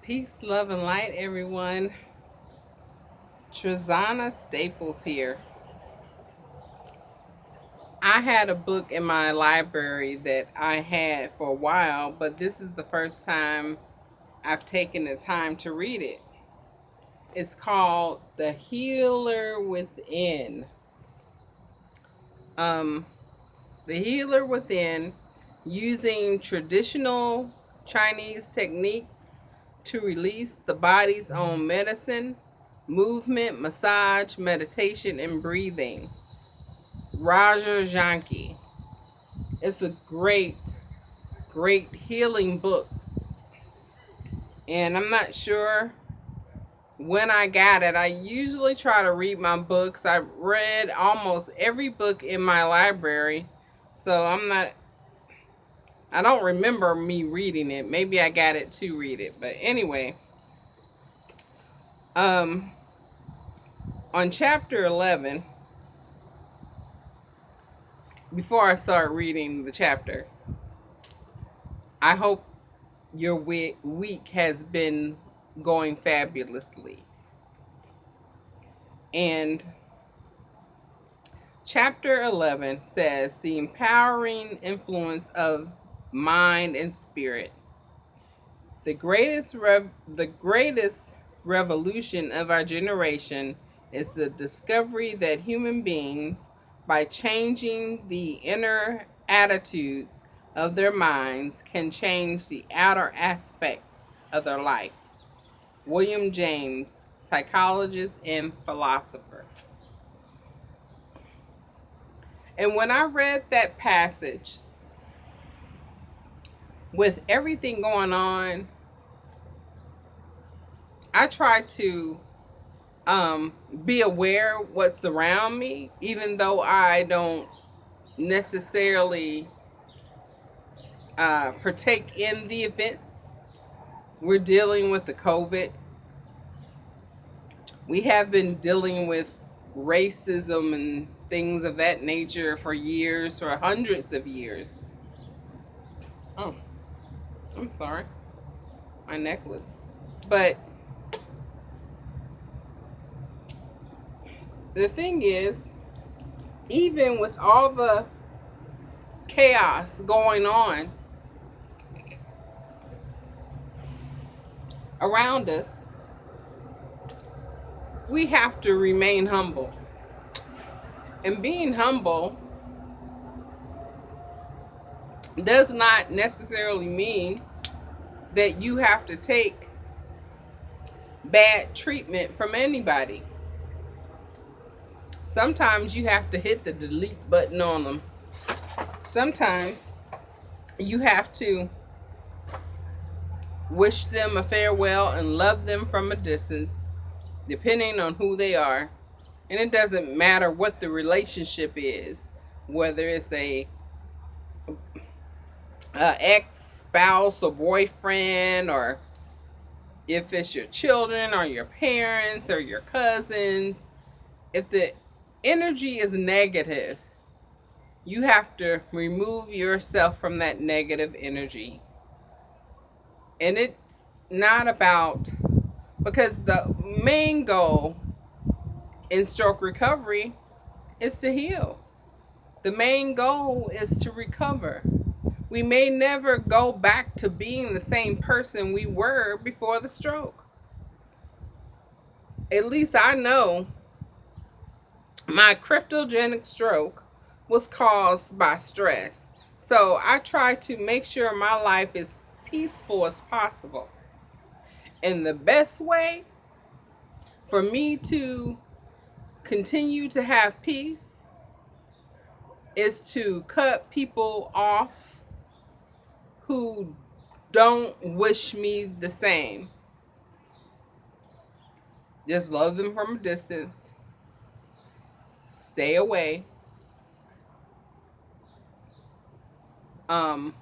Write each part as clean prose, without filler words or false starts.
Peace, love, and light, everyone. Trazana Staples here. I had a book in my library that I had for a while, but this is the first time I've taken the time to read it. It's called The Healer Within. Um, the Healer Within, using traditional Chinese techniques to release the body's own medicine, movement, massage, meditation, and breathing. Raja Janki. It's a great healing book. And I'm not sure when I got it. I usually try to read my books. I've read almost every book in my library. So I don't remember me reading it. Maybe I got it to read it. But anyway, um, on chapter 11, before I start reading the chapter, I hope your week has been going fabulously. And chapter 11 says the empowering influence of mind and spirit. The greatest revolution of our generation is the discovery that human beings, by changing the inner attitudes of their minds, can change the outer aspects of their life. William James, psychologist and philosopher. And when I read that passage, with everything going on, I try to be aware what's around me, even though I don't necessarily partake in the events. We're dealing with the COVID. We have been dealing with racism and things of that nature for years, for hundreds of years. Oh, I'm sorry, my necklace. But the thing is, even with all the chaos going on around us, we have to remain humble. And being humble does not necessarily mean that you have to take bad treatment from anybody. Sometimes you have to hit the delete button on them. Sometimes you have to wish them a farewell and love them from a distance, depending on who they are. And it doesn't matter what the relationship is, whether it's a ex spouse or boyfriend, or if it's your children or your parents or your cousins. If the energy is negative, you have to remove yourself from that negative energy. And it's not about, because the main goal in stroke recovery is to heal. The main goal is to recover. We may never go back to being the same person we were before the stroke. At least I know my cryptogenic stroke was caused by stress. So I try to make sure my life is peaceful as possible. And the best way for me to continue to have peace is to cut people off who don't wish me the same. Just love them from a distance, stay away, um,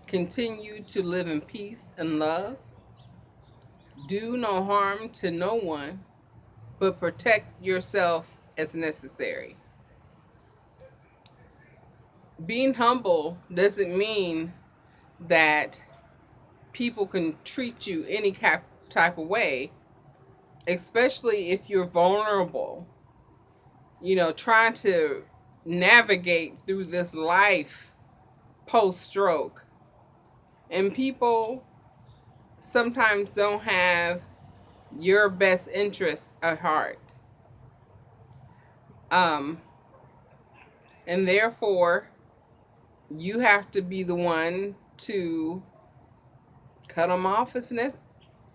continue to live in peace and love, do no harm to no one, but protect yourself as necessary. Being humble doesn't mean that people can treat you any type of way, especially if you're vulnerable, trying to navigate through this life post stroke. And people sometimes don't have your best interests at heart. Um, and therefore, you have to be the one to cut them off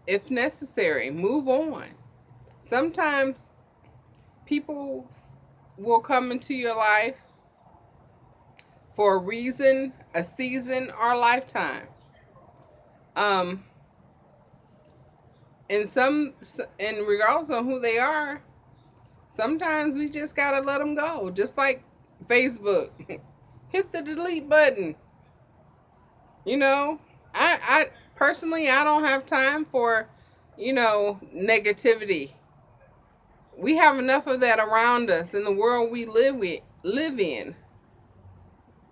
if necessary. Move on. Sometimes people will come into your life for a reason, a season, or a lifetime. Um, and and regardless of who they are, sometimes we just gotta let them go. Just like Facebook, hit the delete button. You know, I personally, I don't have time for, negativity. We have enough of that around us in the world we live in.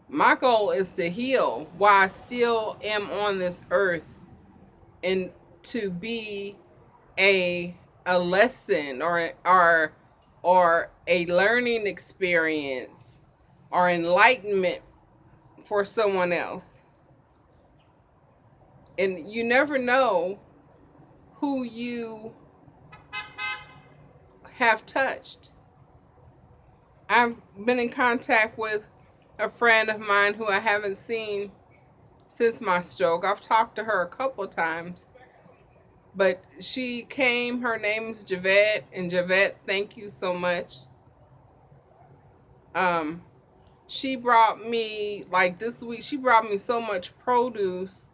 My goal is to heal while I still am on this earth, and to be a a lesson, or a learning experience, or enlightenment for someone else. And you never know who you have touched. I've been in contact with a friend of mine who I haven't seen since my stroke. I've talked to her a couple times, but she came. Her name's Javette, and Javette, thank you so much. Um, she brought me, like, this week. She brought me so much produce.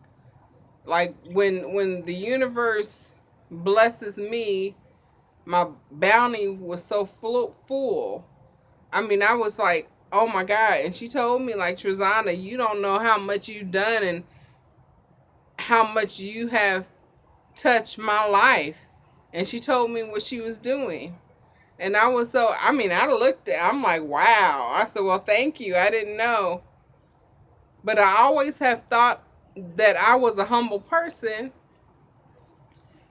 Like, when the universe blesses me, my bounty was so full. I mean, I was like, oh my God. And she told me, like, Trazana, you don't know how much you've done and how much you have touched my life. And she told me what she was doing. And I was so, I mean, I'm like, wow. I said, well, thank you. I didn't know. But I always have thought that I was a humble person.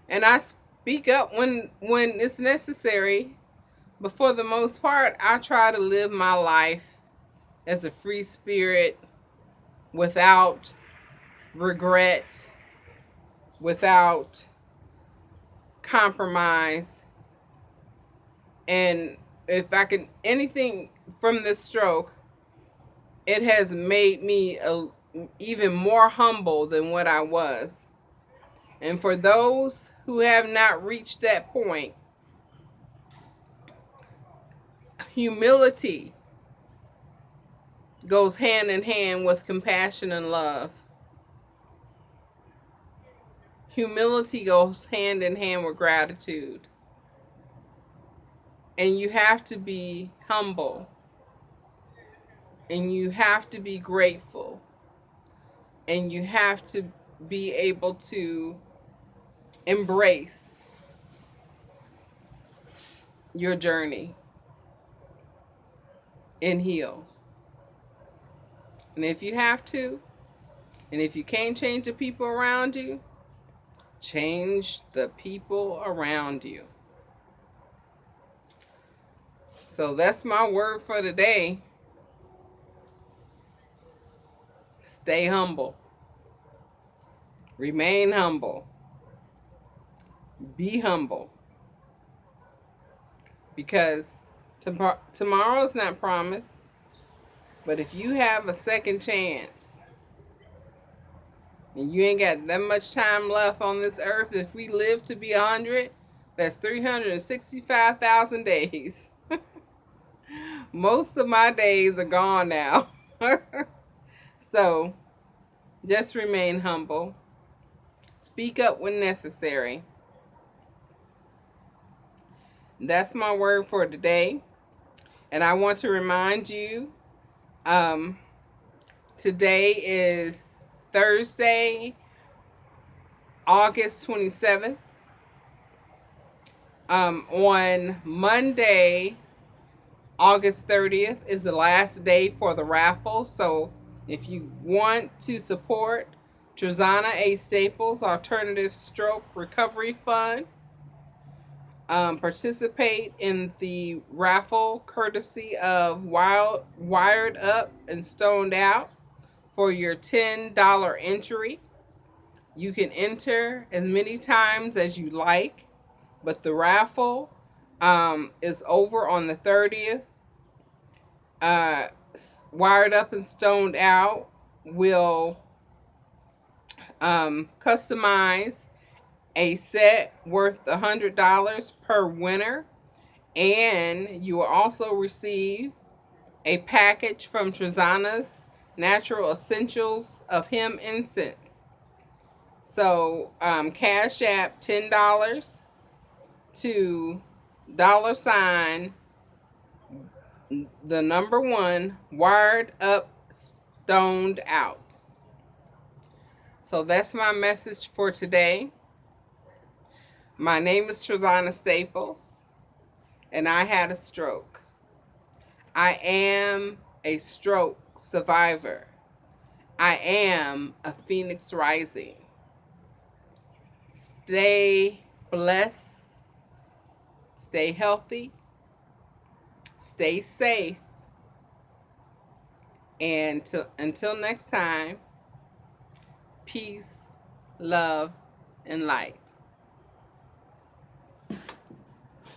And I speak up when it's necessary. But for the most part, I try to live my life as a free spirit, without regret, without compromise. And if I can, anything from this stroke, it has made me even more humble than what I was. And for those who have not reached that point, humility goes hand in hand with compassion and love. Humility goes hand in hand with gratitude. And you have to be humble, and you have to be grateful, and you have to be able to embrace your journey and heal. And if you have to, and if you can't change the people around you, change the people around you. So that's my word for today. Stay humble. Remain humble. Be humble. Because tomorrow's not promised. But if you have a second chance, and you ain't got that much time left on this earth, if we live to be 100, that's 365,000 days. Most of my days are gone now. So just remain humble. Speak up when necessary. That's my word for today. And I want to remind you, um, today is Thursday, August 27th. On Monday, August 30th, is the last day for the raffle. So if you want to support Trazana A. Staples Alternative Stroke Recovery Fund. Participate in the raffle courtesy of Wired Up and Stoned Out for your $10 entry. You can enter as many times as you like, but the raffle is over on the 30th. Uh, Wired Up and Stoned Out will customize a set worth $100 per winner, and you will also receive a package from Trazana's Natural Essentials of Hemp Incense. So, Cash App $10 to $ the number one Wired Up Stoned Out. So that's my message for today. My name is Trazana Staples, and I had a stroke. I am a stroke survivor. I am a phoenix rising. Stay blessed, stay healthy, stay safe, and until next time, peace, love, and light.